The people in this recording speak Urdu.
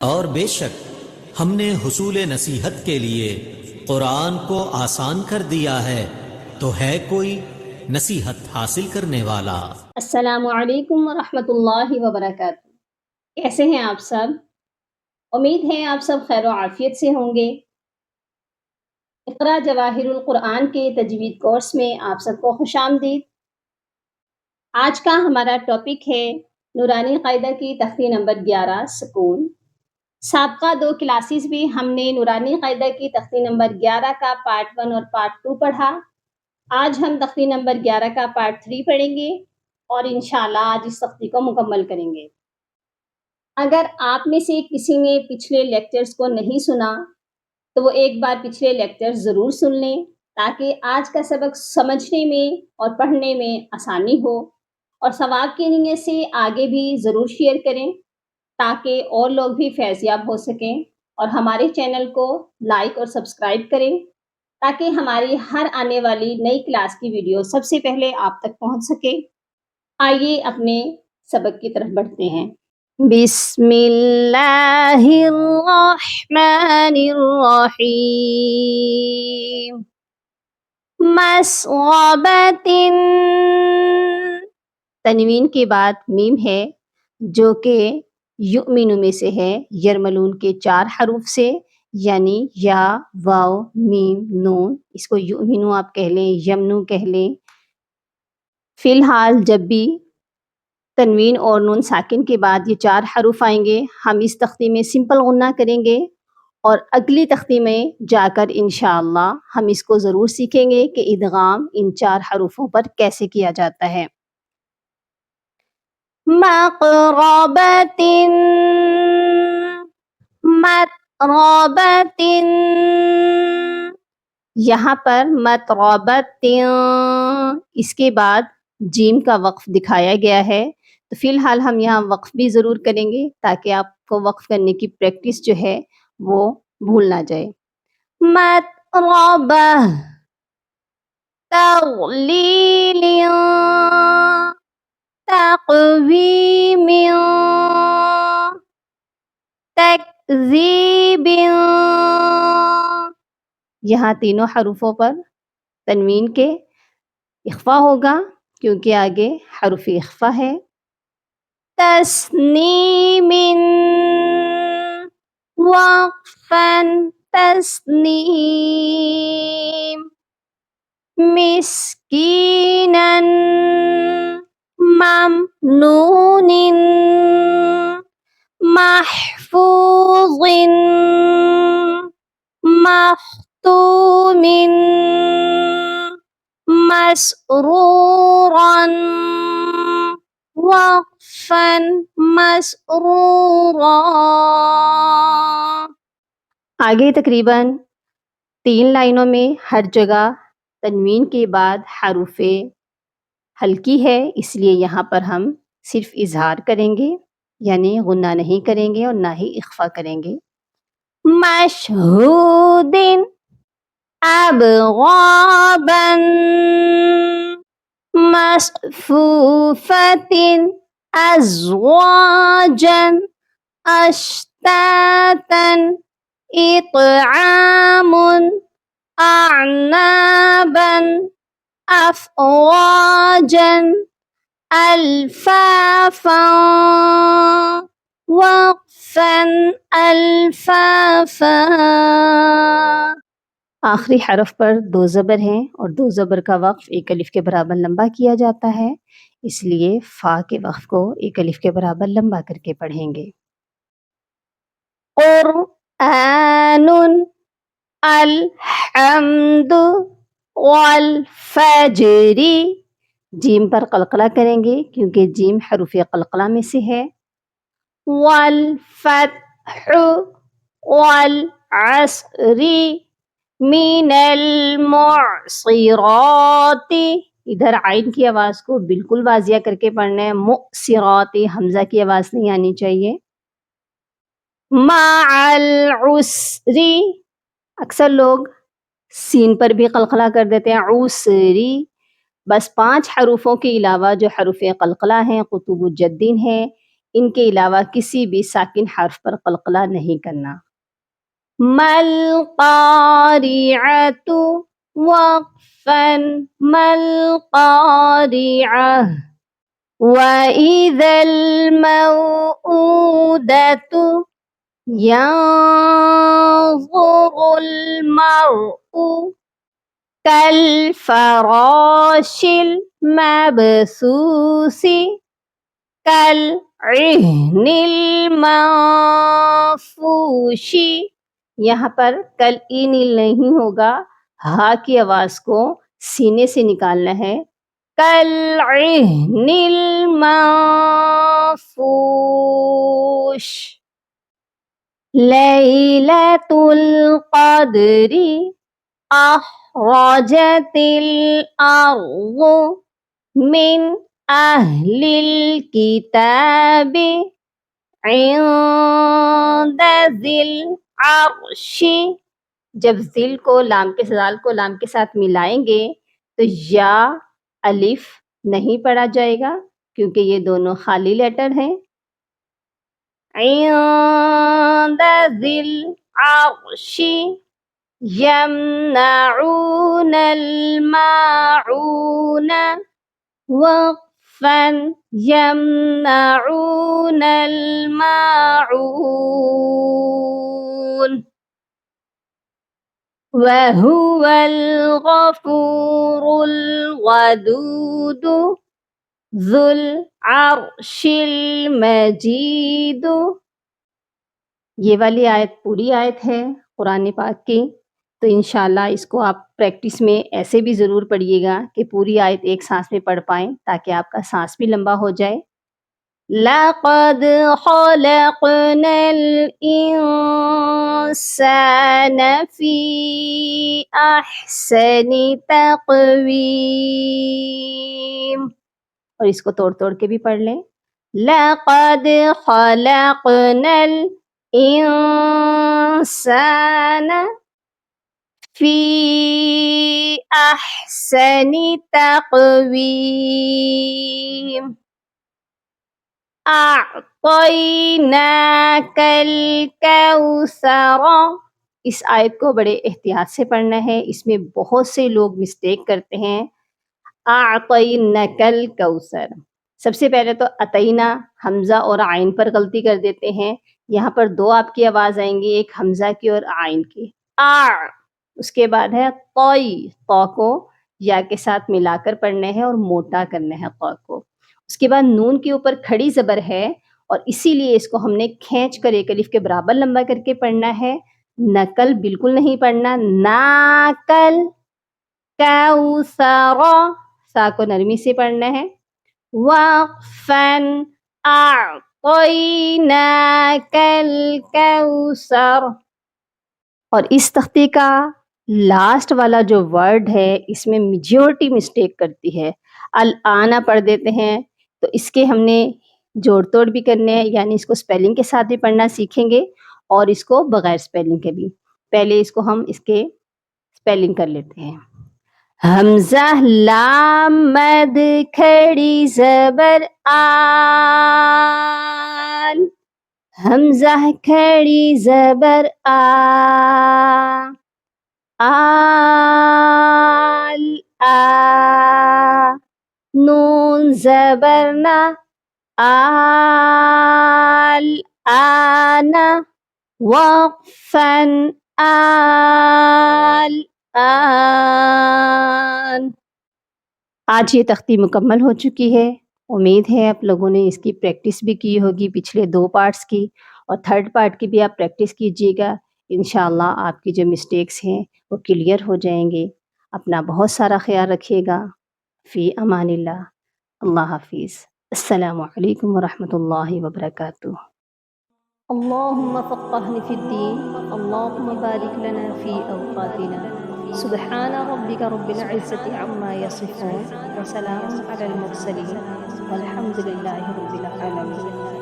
اور بے شک ہم نے حصول نصیحت کے لیے قرآن کو آسان کر دیا ہے، تو ہے کوئی نصیحت حاصل کرنے والا؟ السلام علیکم ورحمۃ اللہ وبرکاتہ۔ کیسے ہیں آپ سب؟ امید ہے آپ سب خیر و عافیت سے ہوں گے۔ اقرا جواہر القرآن کے تجوید کورس میں آپ سب کو خوش آمدید۔ آج کا ہمارا ٹاپک ہے نورانی قاعدہ کی تختی نمبر 11 سکون۔ سابقہ 2 کلاسز بھی ہم نے نورانی قاعدہ کی تختی نمبر 11 کا پارٹ 1 اور پارٹ 2 پڑھا۔ آج ہم تختی نمبر 11 کا پارٹ 3 پڑھیں گے اور انشاءاللہ آج اس تختی کو مکمل کریں گے۔ اگر آپ میں سے کسی نے پچھلے لیکچرز کو نہیں سنا تو وہ ایک بار پچھلے لیکچرز ضرور سن لیں تاکہ آج کا سبق سمجھنے میں اور پڑھنے میں آسانی ہو، اور ثواب کی نیت سے آگے بھی ضرور شیئر کریں تاکہ اور لوگ بھی فیض یاب ہو سکیں، اور ہمارے چینل کو لائک اور سبسکرائب کریں تاکہ ہماری ہر آنے والی نئی کلاس کی ویڈیو سب سے پہلے آپ تک پہنچ سکے۔ آئیے اپنے سبق کی طرف بڑھتے ہیں۔ بسم اللہ الرحمن الرحیم۔ مسغبۃ، تنوین کے بعد میم ہے جو کہ یؤمن میں سے ہے، یرملون کے 4 حروف سے، یعنی یا، واو، میم، نون۔ اس کو یؤمنو آپ کہہ لیں، یمنو کہہ لیں۔ فی الحال جب بھی تنوین اور نون ساکن کے بعد یہ 4 حروف آئیں گے، ہم اس تختی میں سمپل غنہ کریں گے، اور اگلی تختی میں جا کر انشاءاللہ ہم اس کو ضرور سیکھیں گے کہ ادغام ان 4 حروفوں پر کیسے کیا جاتا ہے۔ مقربۃ، متربۃ، یہاں پر متربۃ اس کے بعد جیم کا وقف دکھایا گیا ہے، تو فی الحال ہم یہاں وقف بھی ضرور کریں گے تاکہ آپ کو وقف کرنے کی پریکٹس جو ہے وہ بھول نہ جائے۔ متربہ، تغلیل، تقویم، تکذیب، یہاں تینوں حروفوں پر تنوین کے اخفا ہوگا کیونکہ آگے حرف اخفا ہے۔ تسنیم، وقفا، تسنیم۔ مسکینا، ممنون، محفوظ، مختوم، مسرورا، وقفا مسرورا۔ آگے تقریباً 3 لائنوں میں ہر جگہ تنوین کے بعد حروف ہلکی ہے، اس لیے یہاں پر ہم صرف اظہار کریں گے، یعنی غنہ نہیں کریں گے اور نہ ہی اخفا کریں گے۔ مشہود، ابغابا، مصفوفۃ، ازواجا، اشتاتا، اطعام، اعنابا، افواجا، الفافا، وقفا، الفافا۔ آخری حرف پر 2 زبر ہیں اور 2 زبر کا وقف 1 الف کے برابر لمبا کیا جاتا ہے، اس لیے فا کے وقف کو 1 الف کے برابر لمبا کر کے پڑھیں گے۔ قرآن، الحمد، والفجر، جیم پر قلقلہ کریں گے کیونکہ جیم حروف قلقلہ میں سے ہے۔ والفتح، والعصر، من المعصرات، ادھر عین کی آواز کو بالکل واضح کر کے پڑھنا ہے، مؤصرات، حمزہ کی آواز نہیں آنی چاہیے۔ مع العسر، اکثر لوگ سین پر بھی قلقلہ کر دیتے ہیں، عسری، بس 5 حروفوں کے علاوہ جو حروف قلقلہ ہیں، قطب الجدین ہیں، ان کے علاوہ کسی بھی ساکن حرف پر قلقلہ نہیں کرنا۔ مل قاریعۃ وقفا مل قاریعہ وَإِذَا الْمَوْءُودَةُ يَنظُرُ الْمَرْءُ كَالْفَرَاشِ الْمَبْثُوثِ كَالْعِهْنِ الْمَنفُوشِ۔ یہاں پر کل اینل نہیں ہوگا، ہا کی آواز کو سینے سے نکالنا ہے۔ كالعهن المنفوش ليلة القدر أخرجت الأرض من أهل الكتاب عند ذي العرش۔ جب ذل کو لام کے زال کو لام کے ساتھ ملائیں گے تو یا الف نہیں پڑھا جائے گا کیونکہ یہ دونوں خالی لیٹر ہیں۔ عند ذی العرش یمنعون الماعون وقفا یمنعون الماعون وَهُوَ الْغَفُورُ الْوَدُودُ ذُو الْعَرْشِ الْمَجِيدُ۔ یہ والی آیت پوری آیت ہے قرآن پاک کی، تو انشاءاللہ اس کو آپ پریکٹس میں ایسے بھی ضرور پڑھیے گا کہ پوری آیت ایک سانس میں پڑھ پائیں تاکہ آپ کا سانس بھی لمبا ہو جائے۔ لَقَدْ خَلَقْنَا الْإِنسَانَ فِي أَحْسَنِ تَقْوِيمٍ، اور اس کو توڑ توڑ کے بھی پڑھ لیں۔ لَقَدْ خَلَقْنَا الْإِنسَانَ فِي أَحْسَنِ تَقْوِيمٍ اعطیناک الکوثر۔ اس آیت کو بڑے احتیاط سے پڑھنا ہے، اس میں بہت سے لوگ مسٹیک کرتے ہیں۔ اعطیناک الکوثر، سب سے پہلے تو عطینا حمزہ اور عین پر غلطی کر دیتے ہیں۔ یہاں پر دو آپ کی آواز آئیں گی، ایک حمزہ کی اور عین کی۔ اس کے بعد ہے طوی، تو کو یا کے ساتھ ملا کر پڑھنا ہے اور موٹا کرنا ہے تو کو۔ اس کے بعد نون کے اوپر کھڑی زبر ہے اور اسی لیے اس کو ہم نے کھینچ کر ایک الف کے برابر لمبا کر کے پڑھنا ہے۔ نقل بالکل نہیں پڑھنا، ناکل کوثر، سا کو نرمی سے پڑھنا ہے۔ وقفاً اعطیناک الکوثر، اور اس تختی کا لاسٹ والا جو ورڈ ہے اس میں میجورٹی مسٹیک کرتی ہے، الآنا پڑھ دیتے ہیں، تو اس کے ہم نے جوڑ توڑ بھی کرنے ہیں، یعنی اس کو سپیلنگ کے ساتھ بھی پڑھنا سیکھیں گے اور اس کو بغیر سپیلنگ کے بھی۔ پہلے اس کو ہم اس کے سپیلنگ کر لیتے ہیں۔ حمزہ لام مد کھڑی زبر آل، حمزہ کھڑی زبر آل آ، نون زبر نا آل آنا، وقفاً آل آن۔ آج یہ تختی مکمل ہو چکی ہے، امید ہے آپ لوگوں نے اس کی پریکٹس بھی کی ہوگی، پچھلے 2 پارٹس کی، اور 3rd پارٹ کی بھی آپ پریکٹس کیجیے گا۔ انشاءاللہ آپ کی جو مسٹیکس ہیں وہ کلیئر ہو جائیں گے۔ اپنا بہت سارا خیال رکھیے گا۔ فی امان اللہ، اللہ حافظ، السلام علیکم ورحمۃ اللہ وبرکاتہ۔ اللہم فقہنا فی الدین، اللہم بارک لنا فی اوقاتنا، سبحان ربک رب العزة عما یصفون، وسلام علی المرسلین، والحمد للہ رب العالمین۔